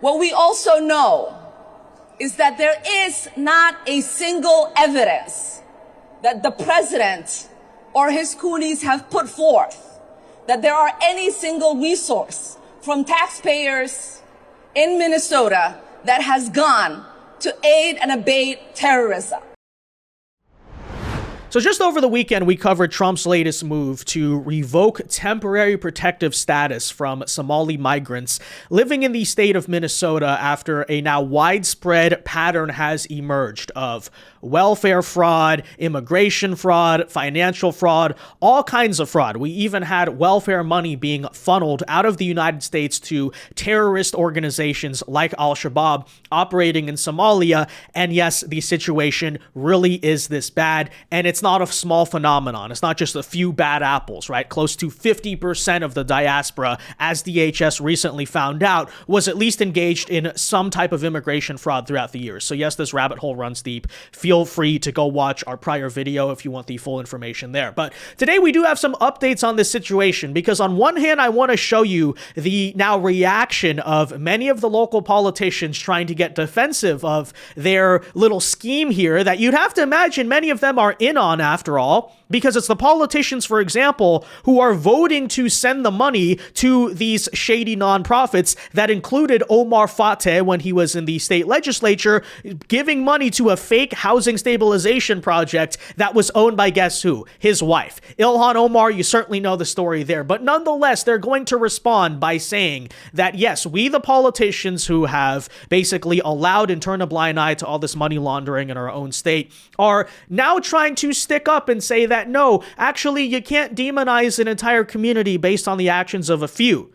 What we also know is that there is not a single evidence that the president or his coonies have put forth that there are any single resource from taxpayers in Minnesota that has gone to aid and abet terrorism. So just over the weekend, we covered Trump's latest move to revoke temporary protective status from Somali migrants living in the state of Minnesota after a now widespread pattern has emerged of welfare fraud, immigration fraud, financial fraud, all kinds of fraud. We even had welfare money being funneled out of the United States to terrorist organizations like Al-Shabaab operating in Somalia. And yes, the situation really is this bad, and it's not a small phenomenon. It's not just a few bad apples, right? Close to 50% of the diaspora, as DHS recently found out, was at least engaged in some type of immigration fraud throughout the years. So yes, this rabbit hole runs deep. Feel free to go watch our prior video if you want the full information there. But today we do have some updates on this situation, because on one hand, I want to show you the now reaction of many of the local politicians trying to get defensive of their little scheme here that you'd have to imagine many of them are in on after all, because it's the politicians, for example, who are voting to send the money to these shady nonprofits that included Omar Fateh when he was in the state legislature, giving money to a fake housing stabilization project that was owned by guess who? His wife. Ilhan Omar, you certainly know the story there. But nonetheless, they're going to respond by saying that, yes, we the politicians who have basically allowed and turned a blind eye to all this money laundering in our own state are now trying to stick up and say that, no, actually, you can't demonize an entire community based on the actions of a few,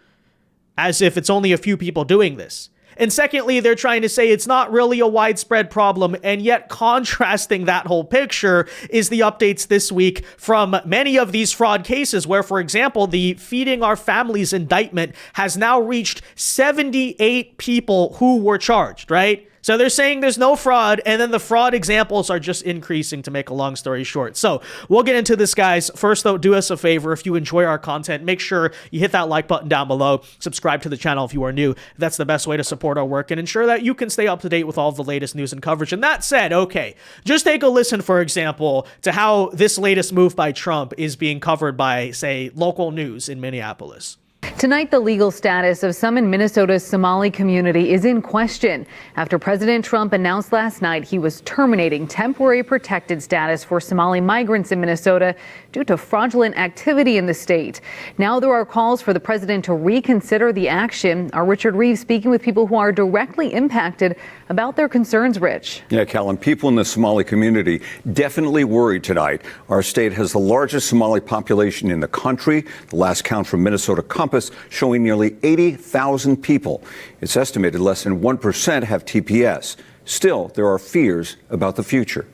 as if it's only a few people doing this. And secondly, they're trying to say it's not really a widespread problem, and yet contrasting that whole picture is the updates this week from many of these fraud cases where, for example, the Feeding Our Families indictment has now reached 78 people who were charged, right? So they're saying there's no fraud, and then the fraud examples are just increasing, to make a long story short. So we'll get into this, guys. First, though, do us a favor. If you enjoy our content, make sure you hit that like button down below. Subscribe to the channel if you are new. That's the best way to support our work and ensure that you can stay up to date with all of the latest news and coverage. And that said, okay, just take a listen, for example, to how this latest move by Trump is being covered by, say, local news in Minneapolis. Tonight, the legal status of some in Minnesota's Somali community is in question after President Trump announced last night he was terminating temporary protected status for Somali migrants in Minnesota due to fraudulent activity in the state. Now there are calls for the president to reconsider the action. Our Richard Reeves speaking with people who are directly impacted about their concerns, Rich. Yeah, Callum, people in the Somali community definitely worried tonight. Our state has the largest Somali population in the country. The last count from Minnesota Compass showing nearly 80,000 people. It's estimated less than 1% have TPS. Still, there are fears about the future.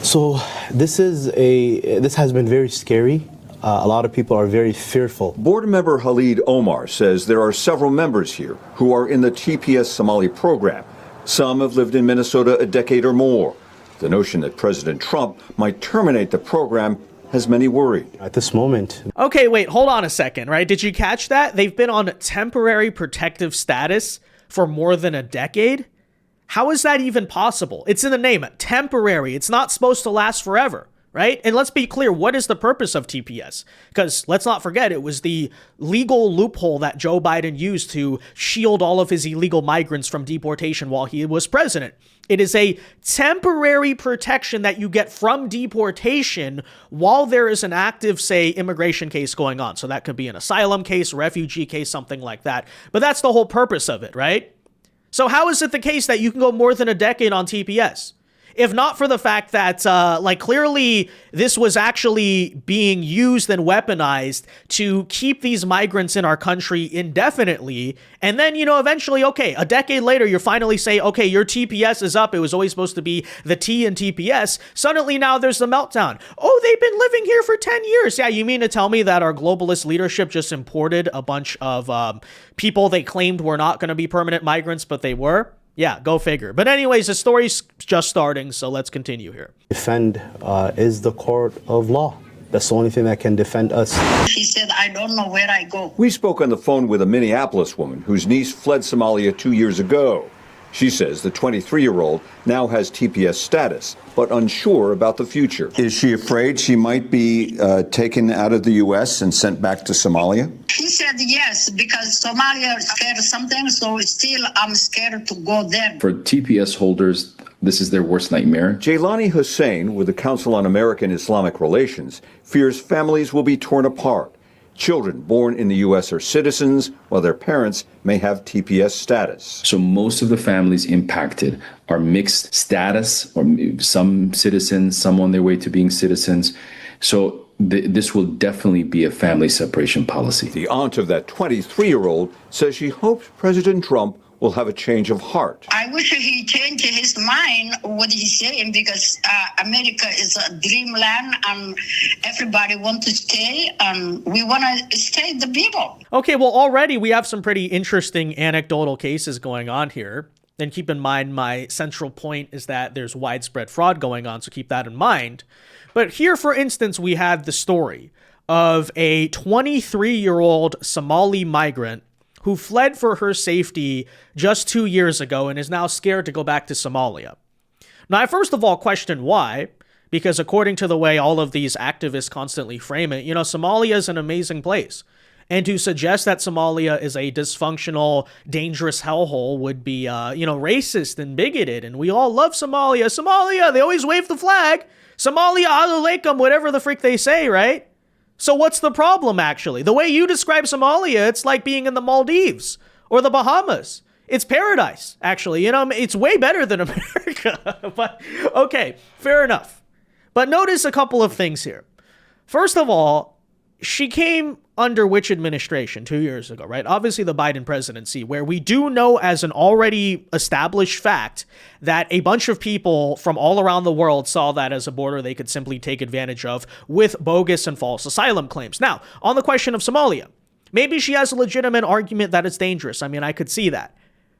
So this has been very scary. A lot of people are very fearful. Board member Khalid Omar says there are several members here who are in the TPS Somali program. Some have lived in Minnesota a decade or more. The notion that President Trump might terminate the program has many worried. At this moment. Okay, wait, hold on a second, right? Did you catch that? They've been on temporary protective status for more than a decade? How is that even possible? It's in the name, temporary. It's not supposed to last forever, right? And let's be clear, what is the purpose of TPS? Because let's not forget, it was the legal loophole that Joe Biden used to shield all of his illegal migrants from deportation while he was president. It is a temporary protection that you get from deportation while there is an active, say, immigration case going on. So that could be an asylum case, refugee case, something like that. But that's the whole purpose of it, right? So how is it the case that you can go more than a decade on TPS? If not for the fact that, clearly this was actually being used and weaponized to keep these migrants in our country indefinitely. And then, eventually, okay, a decade later, you finally say, okay, your TPS is up. It was always supposed to be the T in TPS. Suddenly now there's the meltdown. Oh, they've been living here for 10 years. Yeah, you mean to tell me that our globalist leadership just imported a bunch of people they claimed were not going to be permanent migrants, but they were? Yeah, go figure. But anyways, the story's just starting, so let's continue here. Defend is the court of law. That's the only thing that can defend us. She said, I don't know where I go. We spoke on the phone with a Minneapolis woman whose niece fled Somalia 2 years ago. She says the 23-year-old now has TPS status, but unsure about the future. Is she afraid she might be taken out of the U.S. and sent back to Somalia? She said yes, because Somalia is scared of something, so still I'm scared to go there. For TPS holders, this is their worst nightmare. Jaylani Hussein, with the Council on American Islamic Relations, fears families will be torn apart. Children born in the U.S. are citizens, while their parents may have TPS status. So most of the families impacted are mixed status, or some citizens, some on their way to being citizens. So this will definitely be a family separation policy. The aunt of that 23-year-old says she hopes President Trump will have a change of heart. I wish he changed his mind, what he's saying, because America is a dreamland and everybody wants to stay, and we want to stay the people. Okay, well, already we have some pretty interesting anecdotal cases going on here. And keep in mind, my central point is that there's widespread fraud going on, so keep that in mind. But here, for instance, we had the story of a 23-year-old Somali migrant who fled for her safety just 2 years ago and is now scared to go back to Somalia. Now, I first of all question why, because according to the way all of these activists constantly frame it, Somalia is an amazing place. And to suggest that Somalia is a dysfunctional, dangerous hellhole would be, racist and bigoted. And we all love Somalia. Somalia, they always wave the flag. Somalia, alaikum, whatever the freak they say, right? So what's the problem, actually? The way you describe Somalia, it's like being in the Maldives or the Bahamas. It's paradise, actually. It's way better than America. But, okay, fair enough. But notice a couple of things here. First of all, she came under which administration 2 years ago, right? Obviously the Biden presidency, where we do know as an already established fact that a bunch of people from all around the world saw that as a border they could simply take advantage of with bogus and false asylum claims. Now, on the question of Somalia, maybe she has a legitimate argument that it's dangerous. I mean, I could see that.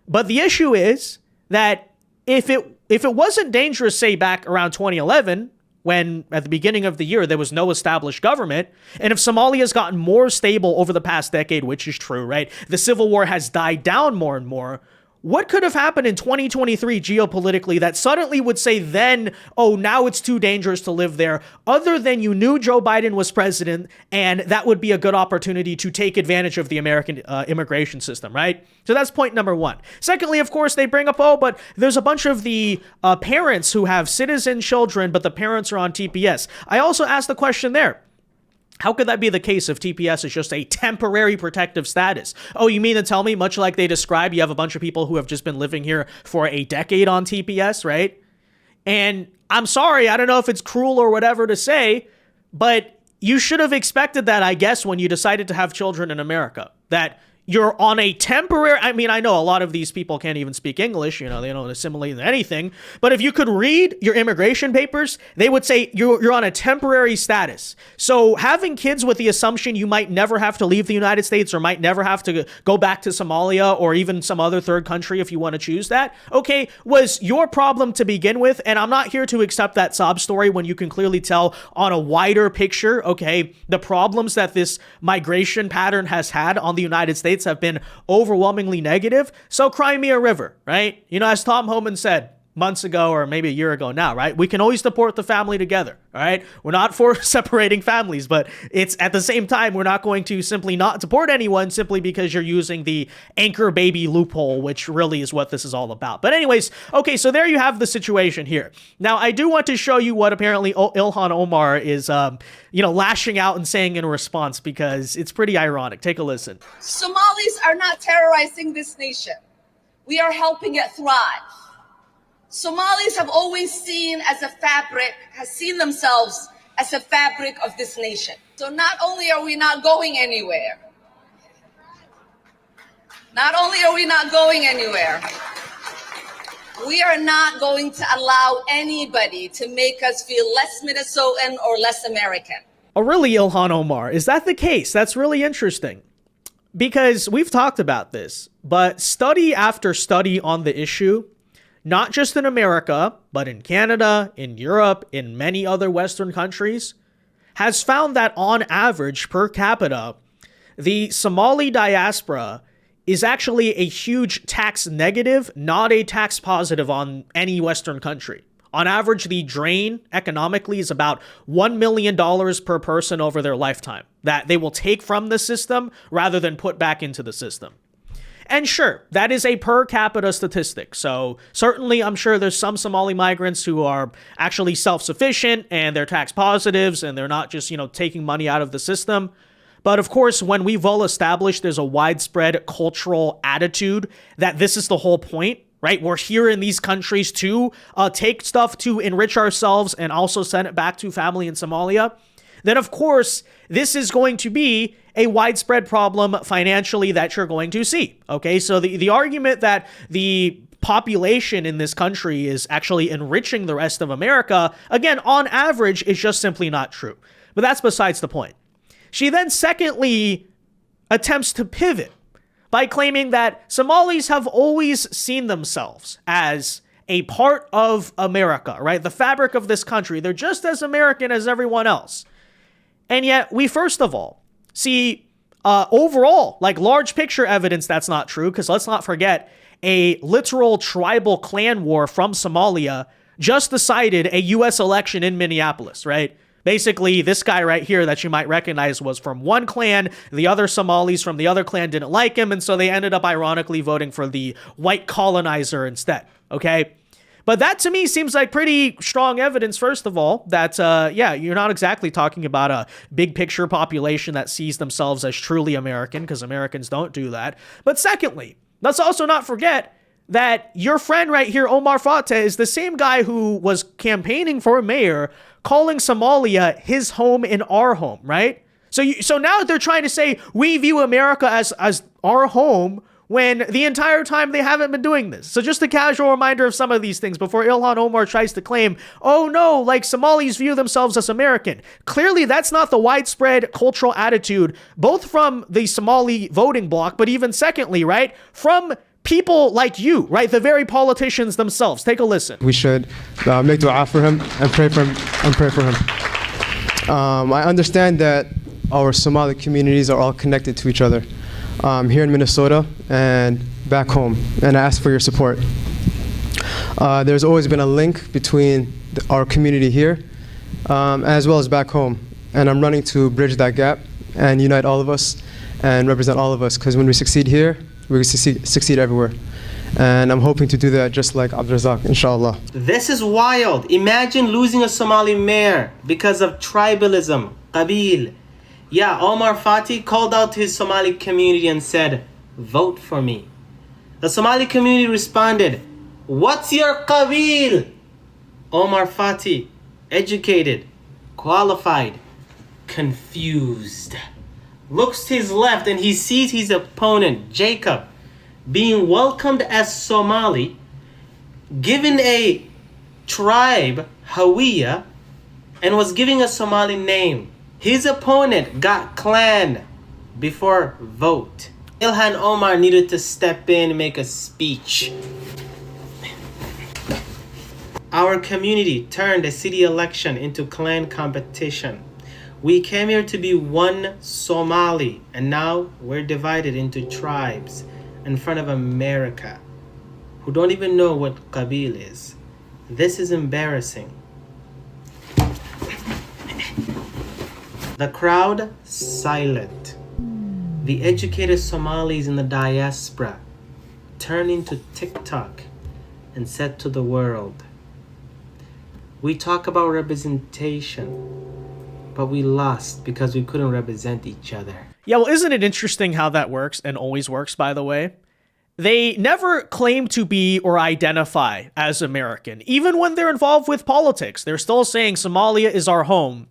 But the issue is that if it wasn't dangerous, say back around 2011, when at the beginning of the year there was no established government, and if Somalia has gotten more stable over the past decade, which is true, right? The civil war has died down more and more. What could have happened in 2023 geopolitically that suddenly would say then, oh, now it's too dangerous to live there, other than you knew Joe Biden was president and that would be a good opportunity to take advantage of the American immigration system, right? So that's point number one. Secondly, of course, they bring up, oh, but there's a bunch of the parents who have citizen children, but the parents are on TPS. I also asked the question there. How could that be the case if TPS is just a temporary protective status? Oh, you mean to tell me, much like they describe, you have a bunch of people who have just been living here for a decade on TPS, right? And I'm sorry, I don't know if it's cruel or whatever to say, but you should have expected that, I guess, when you decided to have children in America, that you're on a temporary, I mean, I know a lot of these people can't even speak English, they don't assimilate into anything, but if you could read your immigration papers, they would say you're on a temporary status. So having kids with the assumption you might never have to leave the United States or might never have to go back to Somalia or even some other third country if you want to choose that, okay, was your problem to begin with, and I'm not here to accept that sob story when you can clearly tell on a wider picture, okay, the problems that this migration pattern has had on the United States have been overwhelmingly negative. So cry me a river, right? As Tom Homan said months ago or maybe a year ago now, right? We can always support the family together, all right? We're not for separating families, but it's at the same time, we're not going to simply not support anyone simply because you're using the anchor baby loophole, which really is what this is all about. But anyways, okay, so there you have the situation here. Now, I do want to show you what apparently Ilhan Omar is, lashing out and saying in response, because it's pretty ironic. Take a listen. Somalis are not terrorizing this nation. We are helping it thrive. Somalis have always seen themselves as a fabric of this nation. So not only are we not going anywhere, we are not going to allow anybody to make us feel less Minnesotan or less American. Oh, really, Ilhan Omar? Is that the case? That's really interesting. Because we've talked about this, but study after study on the issue, not just in America, but in Canada, in Europe, in many other Western countries, has found that on average per capita, the Somali diaspora is actually a huge tax negative, not a tax positive on any Western country. On average, the drain economically is about $1 million per person over their lifetime that they will take from the system rather than put back into the system. And sure, that is a per capita statistic. So certainly I'm sure there's some Somali migrants who are actually self-sufficient and they're tax positives and they're not just, taking money out of the system. But of course, when we've well established there's a widespread cultural attitude that this is the whole point, right? We're here in these countries to take stuff to enrich ourselves and also send it back to family in Somalia. Then of course, this is going to be a widespread problem financially that you're going to see. Okay, so the argument that the population in this country is actually enriching the rest of America, again, on average, is just simply not true. But that's besides the point. She then secondly attempts to pivot by claiming that Somalis have always seen themselves as a part of America, right? The fabric of this country. They're just as American as everyone else. And yet we first of all see overall, large picture evidence that's not true, because let's not forget a literal tribal clan war from Somalia just decided a U.S. election in Minneapolis, right? Basically, this guy right here that you might recognize was from one clan. The other Somalis from the other clan didn't like him, and so they ended up ironically voting for the white colonizer instead, okay? But that to me seems like pretty strong evidence, first of all, that, you're not exactly talking about a big picture population that sees themselves as truly American, because Americans don't do that. But secondly, let's also not forget that your friend right here, Omar Fateh, is the same guy who was campaigning for mayor, calling Somalia his home in our home, right? So now they're trying to say we view America as our home when the entire time they haven't been doing this. So just a casual reminder of some of these things before Ilhan Omar tries to claim, oh no, Somalis view themselves as American. Clearly, that's not the widespread cultural attitude, both from the Somali voting bloc, but even secondly, right, from people like you, right, the very politicians themselves. Take a listen. We should make dua for him and pray for him. I understand that our Somali communities are all connected to each other. Here in Minnesota and back home, and I ask for your support. There's always been a link between our community here as well as back home, and I'm running to bridge that gap and unite all of us and represent all of us, because when we succeed here, we succeed everywhere. And I'm hoping to do that just like Abdurazak, inshallah. This is wild. Imagine losing a Somali mayor because of tribalism, qabil. Yeah, Omar Fateh called out to his Somali community and said, vote for me. The Somali community responded, what's your qabil? Omar Fateh, educated, qualified, confused, looks to his left and he sees his opponent, Jacob, being welcomed as Somali, given a tribe, Hawiya, and was giving a Somali name. His opponent got clan before vote. Ilhan Omar needed to step in and make a speech. Our community turned a city election into clan competition. We came here to be one Somali, and now we're divided into tribes in front of America, who don't even know what qabil is. This is embarrassing. The crowd silent. The educated Somalis in the diaspora turned into TikTok and said to the world, we talk about representation, but we lost because we couldn't represent each other. Yeah, well, isn't it interesting how that works, and always works, by the way? They never claim to be or identify as American. Even when they're involved with politics, they're still saying Somalia is our home.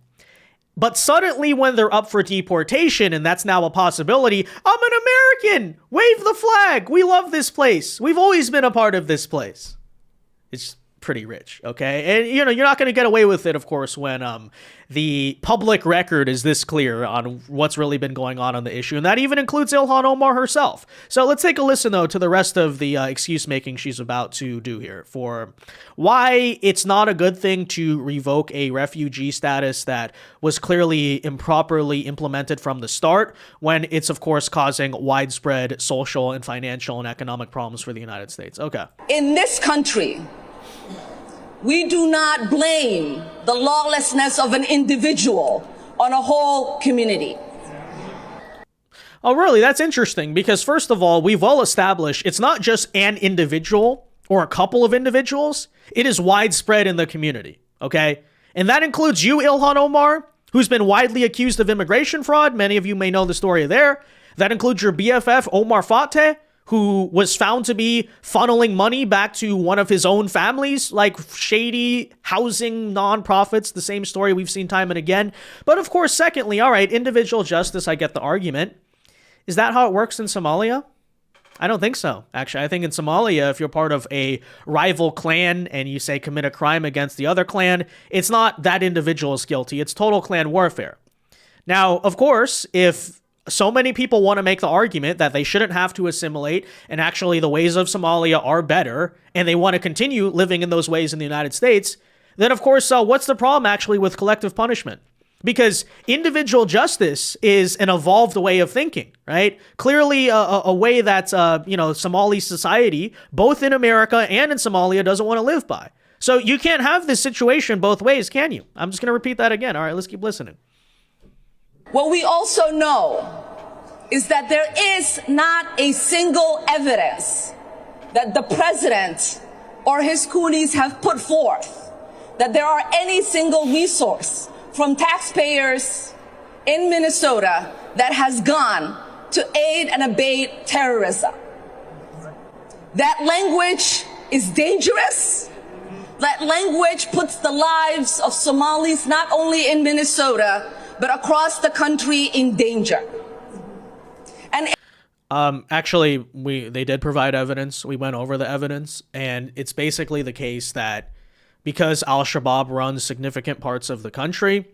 But suddenly when they're up for deportation, and that's now a possibility, I'm an American! Wave the flag! We love this place! We've always been a part of this place. It's pretty rich, okay? And, you know, you're not going to get away with it, of course, when the public record is this clear on what's really been going on the issue, and that even includes Ilhan Omar herself. So let's take a listen, though, to the rest of the excuse-making she's about to do here for why it's not a good thing to revoke a refugee status that was clearly improperly implemented from the start, when it's, of course, causing widespread social and financial and economic problems for the United States. Okay. In this country, we do not blame the lawlessness of an individual on a whole community. Oh, really? That's interesting because, first of all, we've well established it's not just an individual or a couple of individuals. It is widespread in the community, okay? And that includes you, Ilhan Omar, who's been widely accused of immigration fraud. Many of you may know the story there. That includes your BFF, Omar Fateh, who was found to be funneling money back to one of his own families, like shady housing nonprofits, the same story we've seen time and again. But of course, secondly, all right, individual justice, I get the argument. Is that how it works in Somalia? I don't think so, actually. I think in Somalia, if you're part of a rival clan and you say commit a crime against the other clan, it's not that individual is guilty. It's total clan warfare. Now, of course, if so many people want to make the argument that they shouldn't have to assimilate and actually the ways of Somalia are better and they want to continue living in those ways in the United States, then of course, what's the problem actually with collective punishment? Because individual justice is an evolved way of thinking, right? Clearly a way that, Somali society, both in America and in Somalia, doesn't want to live by. So you can't have this situation both ways, can you? I'm just going to repeat that again. All right, let's keep listening. What we also know is that there is not a single evidence that the president or his coonies have put forth that there are any single resource from taxpayers in Minnesota that has gone to aid and abet terrorism. That language is dangerous. That language puts the lives of Somalis not only in Minnesota, but across the country in danger. And actually, they did provide evidence. We went over the evidence, and it's basically the case that because Al-Shabaab runs significant parts of the country,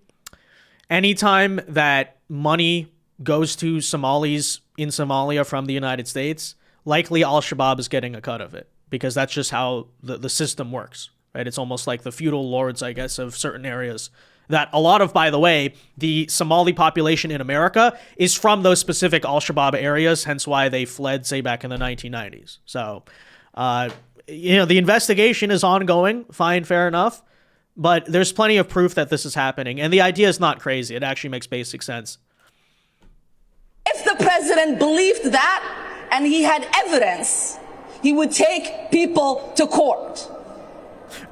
anytime that money goes to Somalis in Somalia from the United States, likely Al-Shabaab is getting a cut of it because that's just how the system works, right? It's almost like the feudal lords, I guess, of certain areas. That a lot of, by the way, the Somali population in America is from those specific Al-Shabaab areas, hence why they fled, say, back in the 1990s. So, the investigation is ongoing, fine, fair enough, but there's plenty of proof that this is happening, and the idea is not crazy. It actually makes basic sense. If the president believed that and he had evidence, he would take people to court.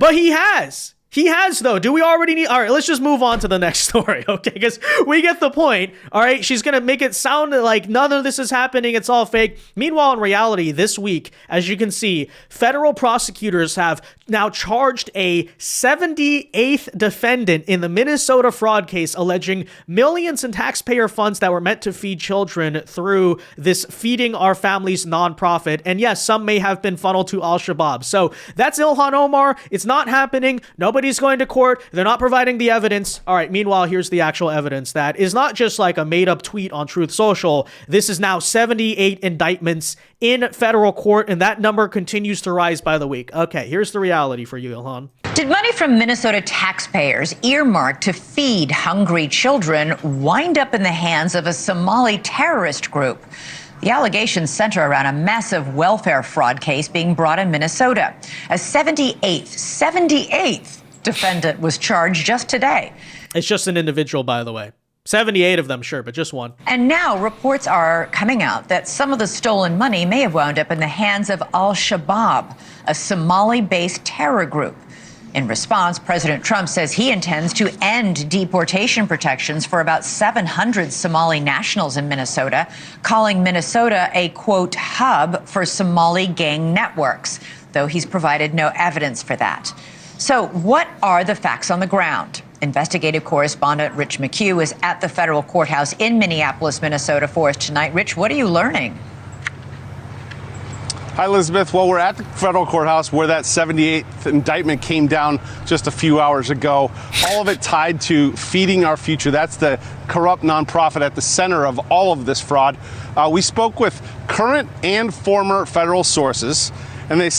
But he has. He has, though. Do we already need... All right, let's just move on to the next story, okay? Because we get the point, all right? She's going to make it sound like none of this is happening. It's all fake. Meanwhile, in reality, this week, as you can see, federal prosecutors have now charged a 78th defendant in the Minnesota fraud case alleging millions in taxpayer funds that were meant to feed children through this Feeding Our Families nonprofit. And yes, some may have been funneled to Al-Shabaab. So that's Ilhan Omar. It's not happening. Nobody's going to court. They're not providing the evidence. All right, meanwhile, here's the actual evidence that is not just like a made-up tweet on Truth Social. This is now 78 indictments in federal court, and that number continues to rise by the week. Okay, here's the reality for you, Ilhan. Did money from Minnesota taxpayers earmarked to feed hungry children wind up in the hands of a Somali terrorist group? The allegations center around a massive welfare fraud case being brought in Minnesota. A 78th defendant was charged just today. It's just an individual, by the way. 78 of them, sure, but just one. And now reports are coming out that some of the stolen money may have wound up in the hands of Al-Shabaab, a Somali-based terror group. In response, President Trump says he intends to end deportation protections for about 700 Somali nationals in Minnesota, calling Minnesota a, quote, hub for Somali gang networks, though he's provided no evidence for that. So what are the facts on the ground? Investigative correspondent Rich McHugh is at the federal courthouse in Minneapolis, Minnesota for us tonight. Rich, what are you learning? Hi, Elizabeth. Well, we're at the federal courthouse where that 78th indictment came down just a few hours ago. All of it tied to Feeding Our Future. That's the corrupt nonprofit at the center of all of this fraud. We spoke with current and former federal sources, and they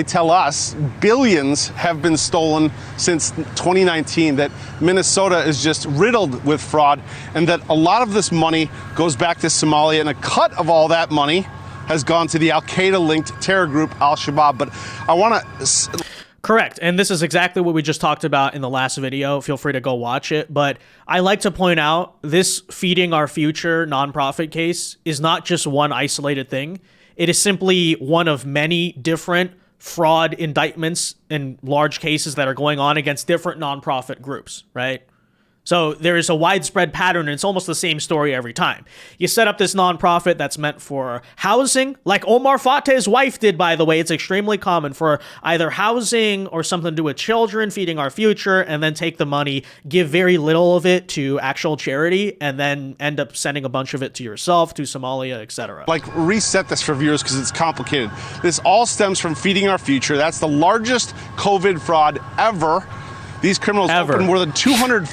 tell us billions have been stolen since 2019, that Minnesota is just riddled with fraud, and that a lot of this money goes back to Somalia, and a cut of all that money has gone to the Al-Qaeda-linked terror group Al-Shabaab. But I want to... Correct. And this is exactly what we just talked about in the last video. Feel free to go watch it. But I like to point out this Feeding Our Future nonprofit case is not just one isolated thing. It is simply one of many different fraud indictments and large cases that are going on against different nonprofit groups, right? So there is a widespread pattern, and it's almost the same story every time. You set up this nonprofit that's meant for housing, like Omar Fateh's wife did, by the way. It's extremely common for either housing or something to do with children, Feeding Our Future, and then take the money, give very little of it to actual charity, and then end up sending a bunch of it to yourself, to Somalia, etc. Like, reset this for viewers because it's complicated. This all stems from Feeding Our Future. That's the largest COVID fraud ever. These criminals opened more than 200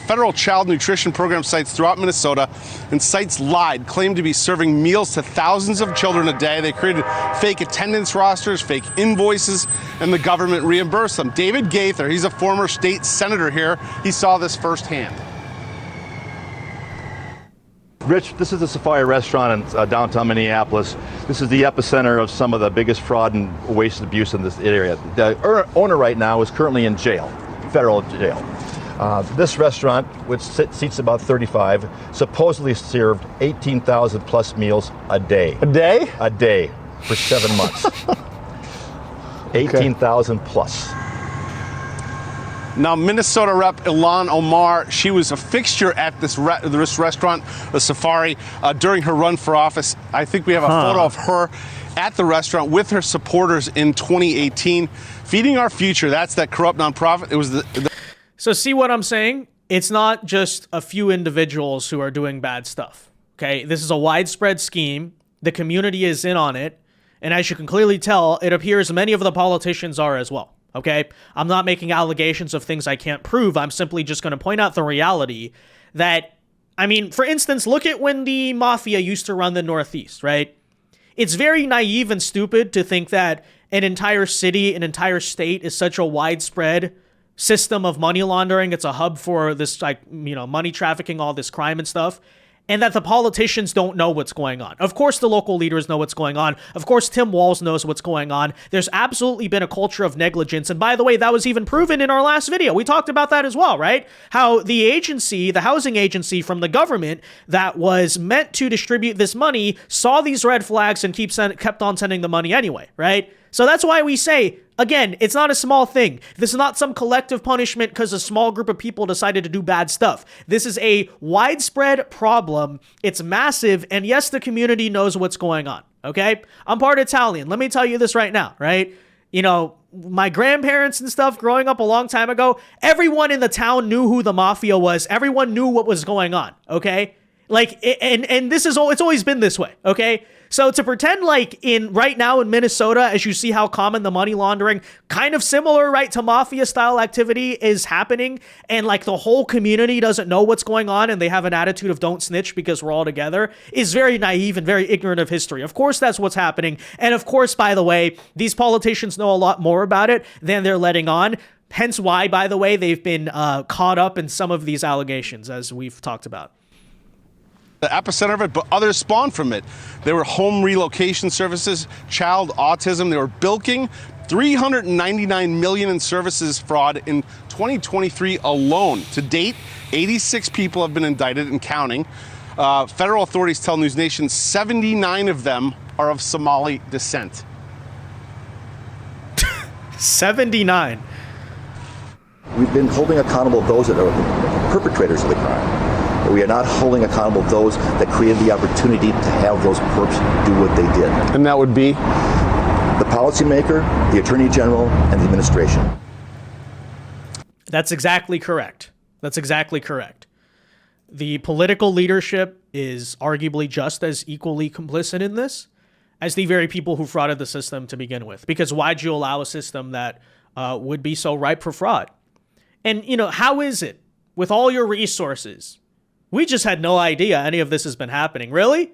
federal child nutrition program sites throughout Minnesota, and sites lied, claimed to be serving meals to thousands of children a day. They created fake attendance rosters, fake invoices, and the government reimbursed them. David Gaither, he's a former state senator here. He saw this firsthand. Rich, this is the Safari restaurant in downtown Minneapolis. This is the epicenter of some of the biggest fraud and waste and abuse in this area. The owner right now is currently in jail. Federal jail. This restaurant, which seats about 35, supposedly served 18,000 plus meals a day. A day? A day for 7 months. 18,000 plus. Now, Minnesota Rep. Ilhan Omar, she was a fixture at this restaurant, the Safari, during her run for office. I think we have a photo of her at the restaurant with her supporters in 2018. Feeding Our Future, that's that corrupt nonprofit. It was So see what I'm saying? It's not just a few individuals who are doing bad stuff, okay? This is a widespread scheme. The community is in on it. And as you can clearly tell, it appears many of the politicians are as well, okay? I'm not making allegations of things I can't prove. I'm simply just going to point out the reality that, I mean, for instance, look at when the mafia used to run the Northeast, right? It's very naive and stupid to think that an entire city, an entire state is such a widespread system of money laundering. It's a hub for this, like, you know, money trafficking, all this crime and stuff, and that the politicians don't know what's going on. Of course, the local leaders know what's going on. Of course, Tim Walz knows what's going on. There's absolutely been a culture of negligence. And by the way, that was even proven in our last video. We talked about that as well, right? How the agency, the housing agency from the government that was meant to distribute this money saw these red flags and kept on sending the money anyway, right? So that's why we say, again, it's not a small thing. This is not some collective punishment because a small group of people decided to do bad stuff. This is a widespread problem. It's massive. And yes, the community knows what's going on. Okay? I'm part Italian. Let me tell you this right now, right? You know, my grandparents and stuff growing up a long time ago, everyone in the town knew who the mafia was. Everyone knew what was going on. Okay? Like, and this is, it's always been this way. Okay? So to pretend like right now in Minnesota, as you see how common the money laundering, kind of similar, right, to mafia style activity is happening, and like the whole community doesn't know what's going on and they have an attitude of don't snitch because we're all together, is very naive and very ignorant of history. Of course, that's what's happening. And of course, by the way, these politicians know a lot more about it than they're letting on. Hence why, by the way, they've been caught up in some of these allegations, as we've talked about. The epicenter of it, but others spawned from it. There were home relocation services, child autism. They were bilking $399 million in services fraud in 2023 alone. To date, 86 people have been indicted and counting. Federal authorities tell News Nation 79 of them are of Somali descent. 79. We've been holding accountable those that are the perpetrators of the crime. But we are not holding accountable those that created the opportunity to have those perps do what they did. And that would be? The policymaker, the attorney general, and the administration. That's exactly correct. That's exactly correct. The political leadership is arguably just as equally complicit in this as the very people who frauded the system to begin with. Because why'd you allow a system that would be so ripe for fraud? And, you know, how is it with all your resources? We just had no idea any of this has been happening. Really?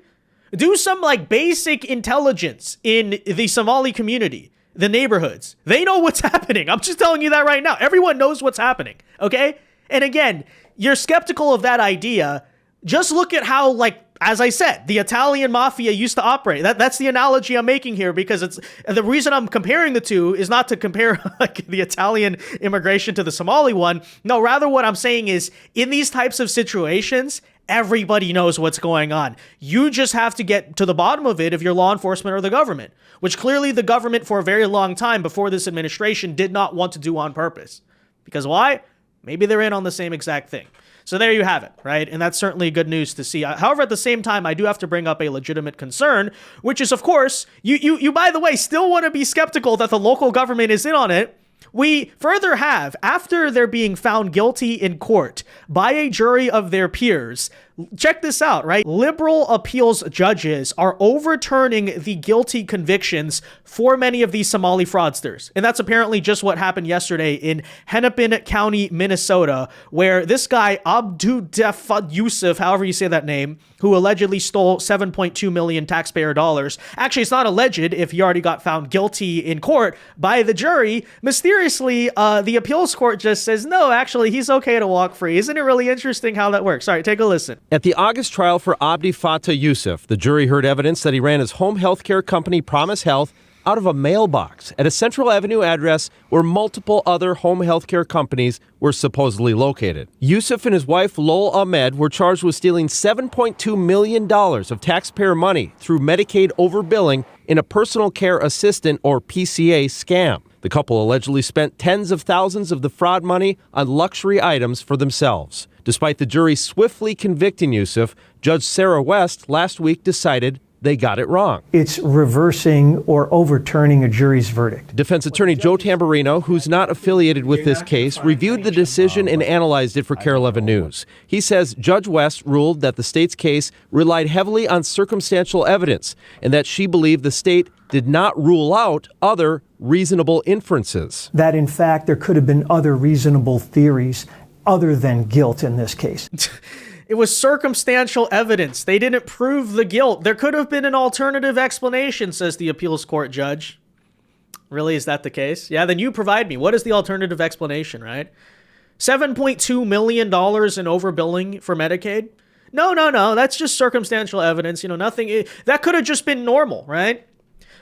Do some like basic intelligence in the Somali community, the neighborhoods. They know what's happening. I'm just telling you that right now. Everyone knows what's happening. Okay? And again, you're skeptical of that idea. Just look at how, like, as I said, the Italian mafia used to operate. That's the analogy I'm making here, because it's the reason I'm comparing the two is not to compare like the Italian immigration to the Somali one. No, rather what I'm saying is in these types of situations, everybody knows what's going on. You just have to get to the bottom of it if you're law enforcement or the government, which clearly the government for a very long time before this administration did not want to do on purpose. Because why? Maybe they're in on the same exact thing. So there you have it, right? And that's certainly good news to see. However, at the same time, I do have to bring up a legitimate concern, which is, of course, you by the way, still want to be skeptical that the local government is in on it. We further have, after they're being found guilty in court by a jury of their peers, check this out, right? Liberal appeals judges are overturning the guilty convictions for many of these Somali fraudsters. And that's apparently just what happened yesterday in Hennepin County, Minnesota, where this guy, Abdudefad Yusuf, however you say that name, who allegedly stole 7.2 million taxpayer dollars. Actually, it's not alleged if he already got found guilty in court by the jury. Mysteriously, the appeals court just says, no, actually, he's okay to walk free. Isn't it really interesting how that works? All right, take a listen. At the August trial for Abdi Fattah Yusuf, the jury heard evidence that he ran his home health care company, Promise Health, out of a mailbox at a Central Avenue address where multiple other home health care companies were supposedly located. Yusuf and his wife, Lol Ahmed, were charged with stealing $7.2 million of taxpayer money through Medicaid overbilling in a personal care assistant, or PCA, scam. The couple allegedly spent tens of thousands of the fraud money on luxury items for themselves. Despite the jury swiftly convicting Yusuf, Judge Sarah West last week decided they got it wrong. It's reversing or overturning a jury's verdict. Defense attorney Joe Tamburino, who's not affiliated with this case, reviewed the decision and analyzed it for KARE 11 News. He says Judge West ruled that the state's case relied heavily on circumstantial evidence and that she believed the state did not rule out other reasonable inferences. That, in fact, there could have been other reasonable theories other than guilt in this case. It was circumstantial evidence. They didn't prove the guilt. There could have been an alternative explanation, says the appeals court judge. Really, is that the case? Yeah, then you provide me. What is the alternative explanation, right? $7.2 million in overbilling for Medicaid? No. That's just circumstantial evidence. You know, nothing. That could have just been normal, right?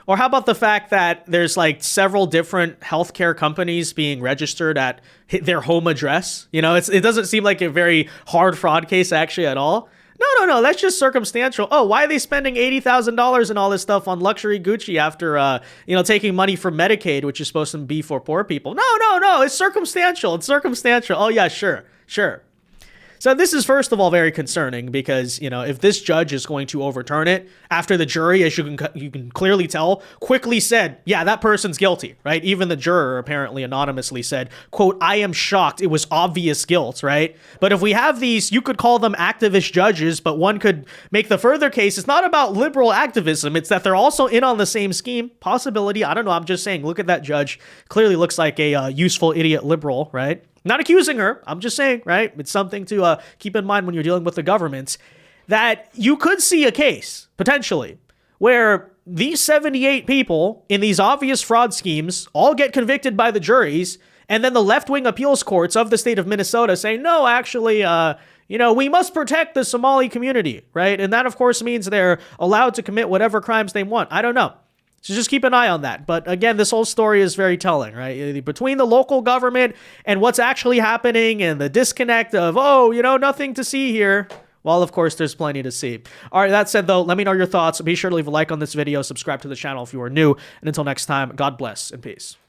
Or how about the fact that there's like several different healthcare companies being registered at their home address? You know, it doesn't seem like a very hard fraud case actually at all. No. That's just circumstantial. Oh, why are they spending $80,000 and all this stuff on luxury Gucci after, taking money from Medicaid, which is supposed to be for poor people? No. It's circumstantial. Oh, yeah, sure. So this is, first of all, very concerning because, you know, if this judge is going to overturn it after the jury, as you can clearly tell, quickly said, yeah, that person's guilty, right? Even the juror apparently anonymously said, quote, I am shocked. It was obvious guilt, right? But if we have these, you could call them activist judges, but one could make the further case. It's not about liberal activism. It's that they're also in on the same scheme. Possibility. I don't know. I'm just saying, look at that judge. Clearly looks like a useful idiot liberal, right? Not accusing her. I'm just saying, right? It's something to keep in mind when you're dealing with the government, that you could see a case, potentially, where these 78 people in these obvious fraud schemes all get convicted by the juries, and then the left-wing appeals courts of the state of Minnesota say, no, actually, we must protect the Somali community, right? And that, of course, means they're allowed to commit whatever crimes they want. I don't know. So just keep an eye on that. But again, this whole story is very telling, right? Between the local government and what's actually happening and the disconnect of, nothing to see here. Well, of course, there's plenty to see. All right, that said, though, let me know your thoughts. Be sure to leave a like on this video, subscribe to the channel if you are new. And until next time, God bless and peace.